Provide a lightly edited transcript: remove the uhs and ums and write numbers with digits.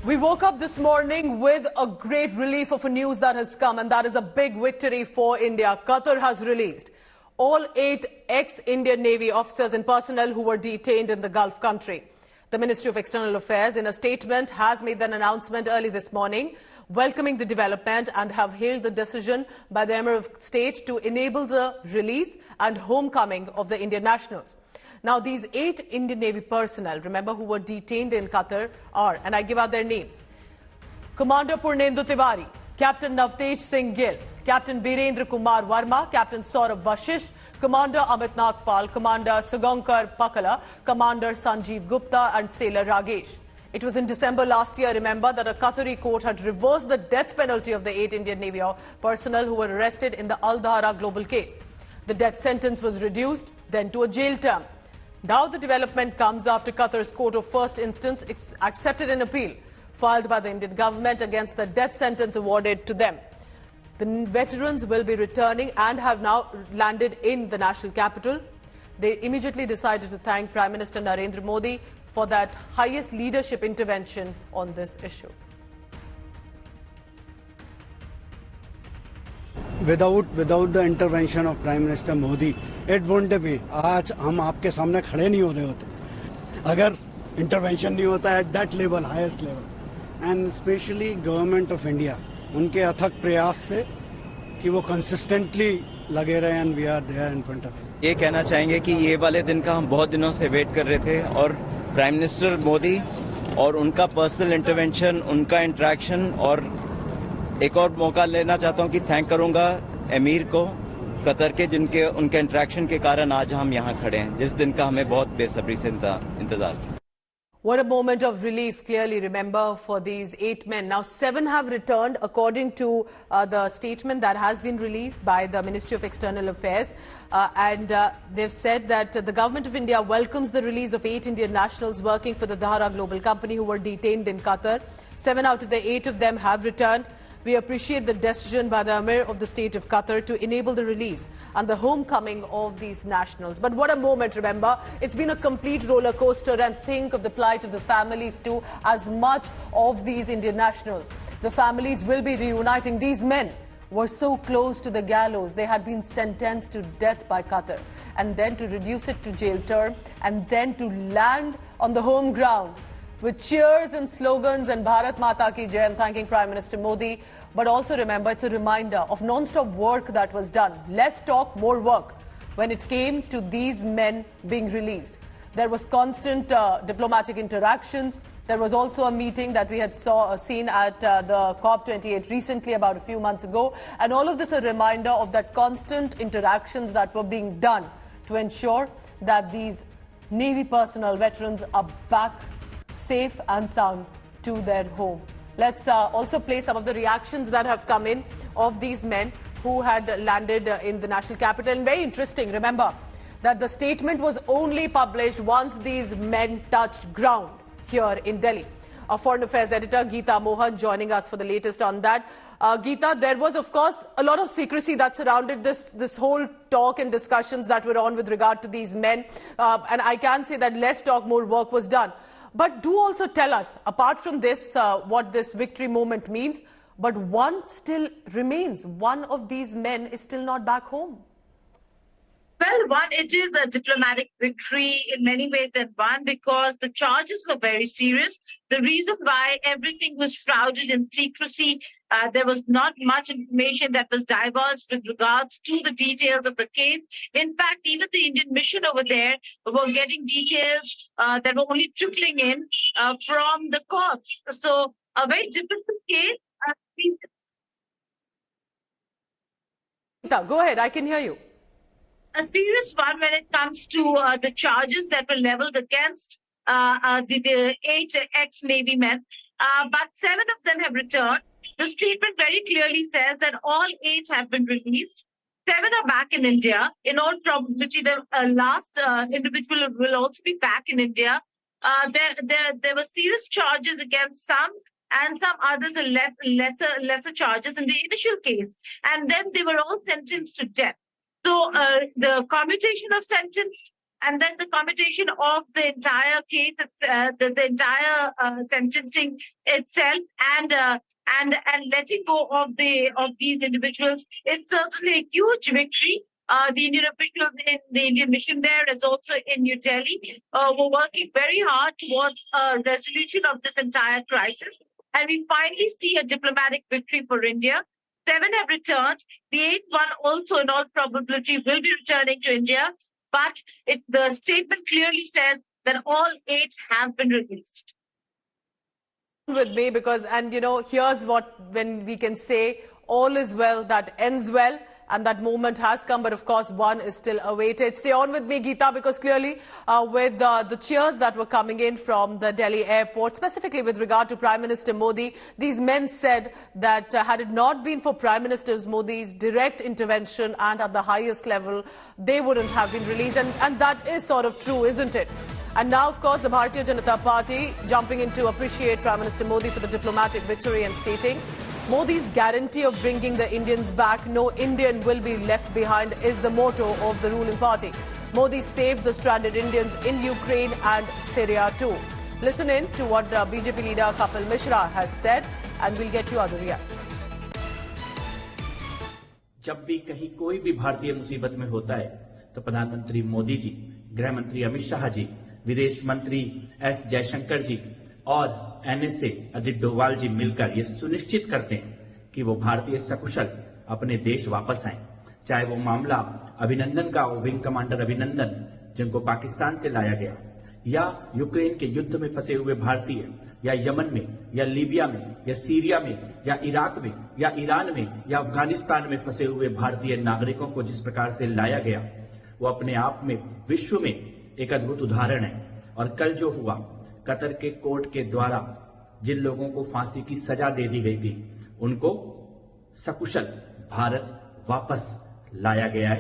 We woke up this morning with a great relief of a news that has come, and that is a big victory for India. Qatar has released all 8 ex-Indian Navy officers and personnel who were detained in the Gulf country. The Ministry of External Affairs, in a statement, has made an announcement early this morning, welcoming the development and have hailed the decision by the Emirate States to enable the release and homecoming of the Indian nationals. Now, these 8 Indian Navy personnel, remember, who were detained in Qatar are, and I give out their names, Commander Purnendu Tiwari, Captain Navtej Singh Gill, Captain Birendra Kumar Verma, Captain Saurabh Vashish, Commander Amit Pal, Commander Sugankar Pakala, Commander Sanjeev Gupta and Sailor Ragesh. It was in December last year, remember, that a Qatari court had reversed the death penalty of the 8 Indian Navy personnel who were arrested in the Dhara global case. The death sentence was reduced, then to a jail term. Now the development comes after Qatar's Court of First Instance accepted an appeal filed by the Indian government against the death sentence awarded to them. The veterans will be returning and have now landed in the national capital. They immediately decided to thank Prime Minister Narendra Modi for that highest leadership intervention on this issue. Without the intervention of Prime Minister Modi, it wouldn't be. आज हम आपके सामने खड़े नहीं हो रहे होते अगर intervention नहीं होता at that level, highest level, and especially Government of India, उनके अथक प्रयास से कि वो consistently लगे रहे and we are there in front of you. ये कहना चाहेंगे कि ये वाले दिन का हम बहुत दिनों से वेट कर रहे थे और प्राइम मिनिस्टर मोदी और उनका पर्सनल इंटरवेंशन, उनका इंटरेक्शन, और एक और मौका लेना चाहता हूं कि थैंक करूंगा एमीर को कतर के, जिनके उनके इंटरेक्शन के कारण आज हम यहां खड़े हैं, जिस दिन का हमें बहुत बेसब्री से इंतजार था. What a moment of relief, clearly, remember, for these 8 men. Now, 7 have returned, according to the statement that has been released by the Ministry of External Affairs. They've said that the Government of India welcomes the release of 8 Indian nationals working for the Dhara global company who were detained in Qatar. 7 out of the 8 of them have returned. We appreciate the decision by the Emir of the State of Qatar to enable the release and the homecoming of these nationals. But what a moment, remember. It's been a complete roller coaster, and think of the plight of the families too, as much of these Indian nationals. The families will be reuniting. These men were so close to the gallows. They had been sentenced to death by Qatar, and then to reduce it to jail term, and then to land on the home ground with cheers and slogans and Bharat Mata Ki Jai, and thanking Prime Minister Modi. But also remember, it's a reminder of non-stop work that was done. Less talk, more work when it came to these men being released. There was constant diplomatic interactions. There was also a meeting that we had seen at the COP28 recently, about a few months ago. And all of this a reminder of that constant interactions that were being done to ensure that these Navy personnel, veterans, are back safe and sound to their home. Let's also play some of the reactions that have come in of these men who had landed in the national capital. And very interesting, remember, that the statement was only published once these men touched ground here in Delhi. Our Foreign Affairs editor, Geeta Mohan, joining us for the latest on that. Geeta, there was, of course, a lot of secrecy that surrounded this whole talk and discussions that were on with regard to these men. And I can say that less talk, more work was done. But do also tell us, apart from this, what this victory moment means. But one still remains. One of these men is still not back home. Well, one, it is a diplomatic victory in many ways, and one, because the charges were very serious. The reason why everything was shrouded in secrecy, there was not much information that was divulged with regards to the details of the case. In fact, even the Indian mission over there were getting details that were only trickling in from the courts. So a very difficult case. Go ahead, I can hear you. A serious one when it comes to the charges that were leveled against the 8 ex-Navy men. But 7 of them have returned. The statement very clearly says that all 8 have been released. 7 are back in India. In all probability, the last individual will also be back in India. There were serious charges against some, and some others are lesser charges in the initial case. And then they were all sentenced to death. So the commutation of sentence and then the commutation of the entire case, the entire sentencing itself, and letting go of these individuals is certainly a huge victory. The Indian officials in the Indian mission there, as also in New Delhi, were working very hard towards a resolution of this entire crisis. And we finally see a diplomatic victory for India. 7 have returned. The 8th one also, in all probability, will be returning to India. But the statement clearly says that all 8 have been released. With me, because, and here's when we can say all is well that ends well. And that moment has come, but of course one is still awaited. Stay on with me, Geeta, because clearly with the cheers that were coming in from the Delhi airport, specifically with regard to Prime Minister Modi, these men said that had it not been for Prime Minister Modi's direct intervention and at the highest level, they wouldn't have been released. And that is sort of true, isn't it? And now, of course, the Bharatiya Janata Party jumping in to appreciate Prime Minister Modi for the diplomatic victory and stating, Modi's guarantee of bringing the Indians back, no Indian will be left behind, is the motto of the ruling party. Modi saved the stranded Indians in Ukraine and Syria too. Listen in to what BJP leader Kapil Mishra has said, and we'll get you other reactions. जब भी कहीं कोई भी भारतीय मुसीबत में होता है तो प्रधानमंत्री मोदी जी, गृह मंत्री अमित शाह जी, विदेश मंत्री एस जयशंकर जी और एनएसए अजित डोभाल जी मिलकर ये सुनिश्चित करते हैं कि वो भारतीय सकुशल अपने देश वापस आए। चाहे वो मामला अभिनंदन का हो, विंग कमांडर अभिनंदन जिनको पाकिस्तान से लाया गया, या यूक्रेन के युद्ध में फंसे हुए भारतीय, या यमन में, या लीबिया में, या सीरिया में, या इराक में, या ईरान में, या अफगानिस्तान में फंसे हुए भारतीय नागरिकों को जिस प्रकार से लाया गया, वो अपने आप में विश्व में एक अद्भुत उदाहरण है। और कल जो हुआ, कतर के कोर्ट के द्वारा जिन लोगों को फांसी की सजा दे दी गई थी, उनको सकुशल भारत वापस लाया गया है।